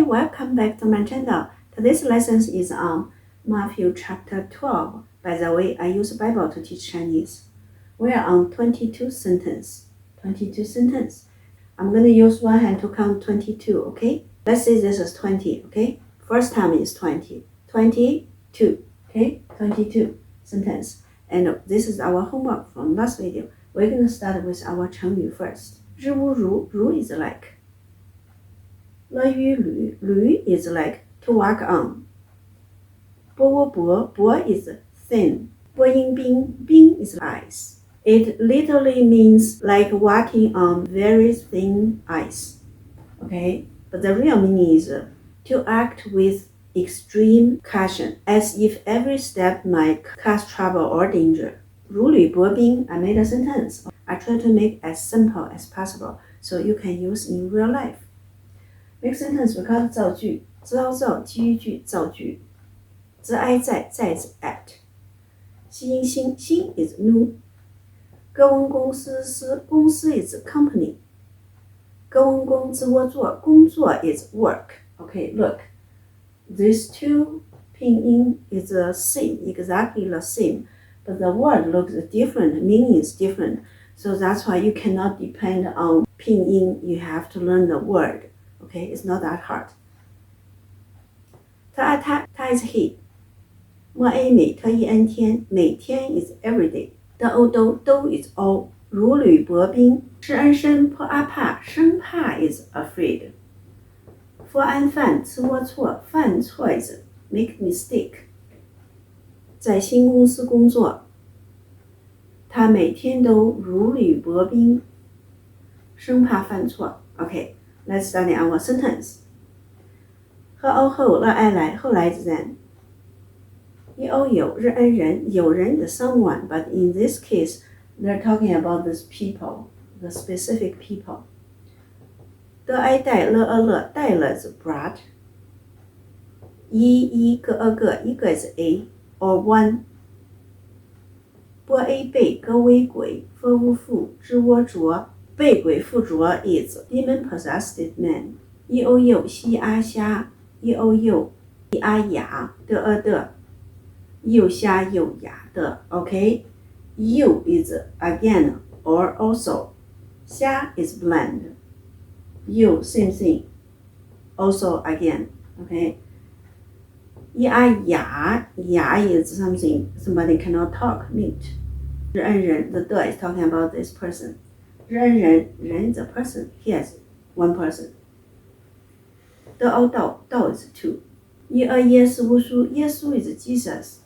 welcome back to my channel. Today's lesson is on Matthew chapter 12. By the way, I use Bible to teach Chinese. We are on 22 sentence. 22 sentence. I'm going to use one hand to count 22, okay? Let's say this is 20, okay? First time is 20. 22, okay? 22 sentence. And this is our homework from last video. We're going to start with our 成语 first. 日无如, ru is like. 乐于履, lü is like to walk on. 波波薄, bo is thin. 波音冰,冰is ice. It literally means like walking on very thin ice. Okay, but the real meaning is to act with extreme caution, as if every step might cause trouble or danger. 如履薄冰, I made a sentence. I try to make as simple as possible so you can use in real life. Make sentence without 造句，遭造基于句造句。之哀在is at。心心 is new。歌文公司公司 is company。歌文公之我做工作 is work。Okay, look, these two pinyin is the same, exactly the same, but the word looks different, meaning is different. So that's why you cannot depend on pinyin. You have to learn the word. Okay, it's not that hard. 他is he. 莫 a 每特一 n 天，每天 is every day. 的欧都 is all. 如履薄冰，是安生破阿怕，生怕 is afraid. 佛安犯吃龌龊，犯错 is make mistake. 在新公司工作，他每天都如履薄冰，生怕犯错。Okay, let's study our sentence. 和欧后乐哀来，后来之人。一欧有日恩人，有人 is someone, but in this case, they're talking about this people, the specific people. 得哀带乐乐，带了 is brought. 一个一个 is a or one. 波 a 被歌为鬼，佛无父之窝着。被鬼附着 is demon possessed man. 一欧右西阿虾，一欧右一阿雅的右虾右雅的 OK. 右 is again or also. 虾 is blend. 右 same thing. Also again. Okay. 一阿雅 is something somebody cannot talk, mute. 日恩人 the 的 is talking about this person. 日恩人 is a person. He has one person. 得欧道 is two. 一耶稣无数耶稣 is Jesus.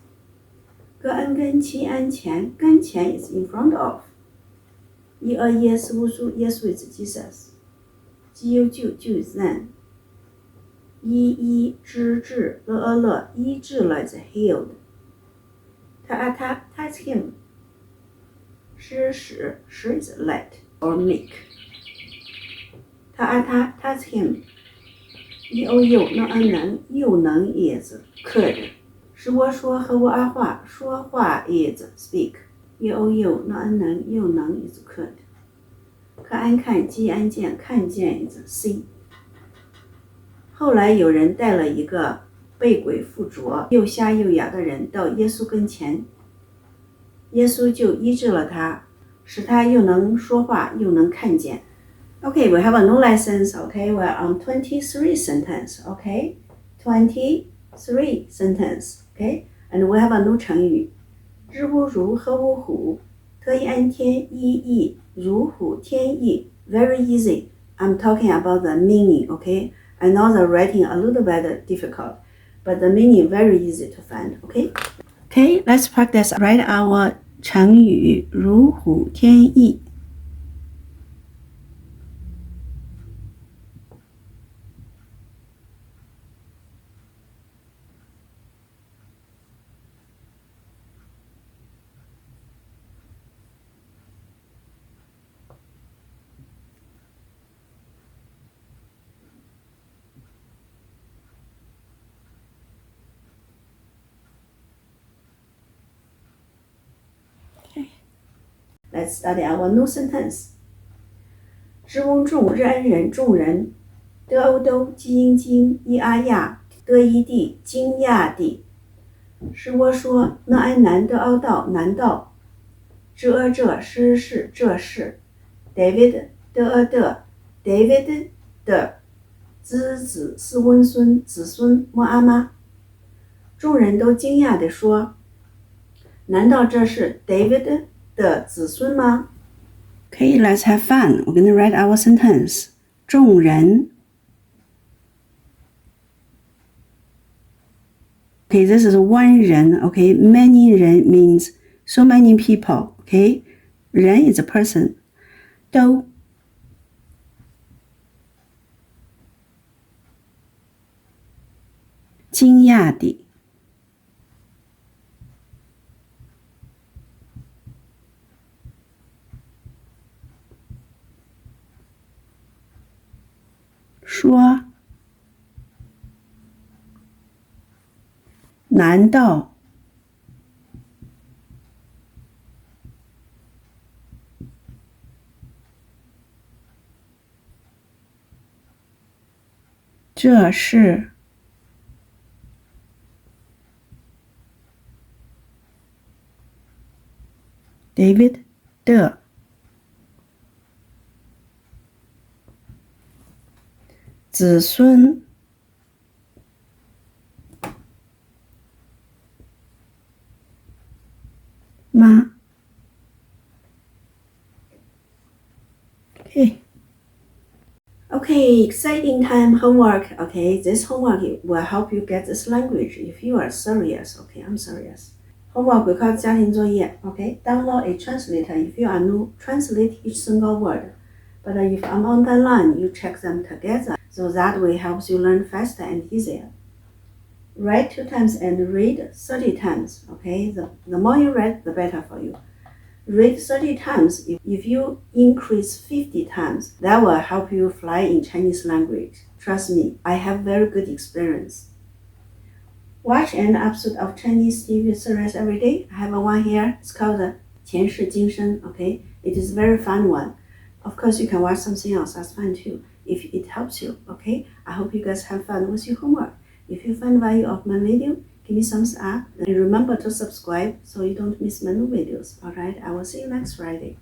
个恩跟其安前跟前 is in front of. 一耶稣无数耶稣 is Jesus. 基优就 is then. 一治乐医治了 is healed. 他 is him. 使 is let or make. 他 is him. 右能 is could. 是我说和我阿话，说话 is speak. 右能 is could. 可安看即安见，看见 is see. 后来有人带了一个被鬼附着又瞎又哑的人到耶稣跟前，耶稣就医治了他，使他又能说话又能看见。Okay, we have a new lessons. Okay, we're on 23 sentence. Okay, 23 sentence. Okay, and we have a new 成语。日无如和无虎，特一安天一义，如虎添翼。Very easy. I'm talking about the meaning. Okay, I know the writing a little bit difficult, but the meaning very easy to find. Okay. Okay, let's practice. Write our 成语如虎添翼。Let's study our new sentence. 知翁众日恩人众人的欧都基因经咿啊呀的一地惊讶地，是我说那爱难的凹道难道这是这是 David 的 David 的子是温孙子孙莫阿妈。众人都惊讶地说：“难道这是 David 的子孙吗？” Okay, let's have fun. We're going to write our sentence. 众人 Okay, this is one 人 Okay, many 人 means so many people Okay, 人 is a person 都惊讶地说难道这是David 的子孙吗？ Okay, exciting time homework. Okay, this homework will help you get this language if you are serious. Okay, I'm serious. Homework 会考家庭作业 Okay, download a translator if you are new. Translate each single word. But if I'm on the line, you check them together. So that way helps you learn faster and easier. Write 2 times and read 30 times. Okay, the more you read, the better for you. Read 30 times. If you increase 50 times, that will help you fly in Chinese language. Trust me, I have very good experience. Watch an episode of Chinese TV series every day. I have one here. It's called 前世今生. Okay, it is a very fun one. Of course, you can watch something else. That's fine too. If it helps you. Okay, I hope you guys have fun with your homework. If you find value of my video, give me thumbs up and remember to subscribe so you don't miss my new videos. Alright, I will see you next Friday.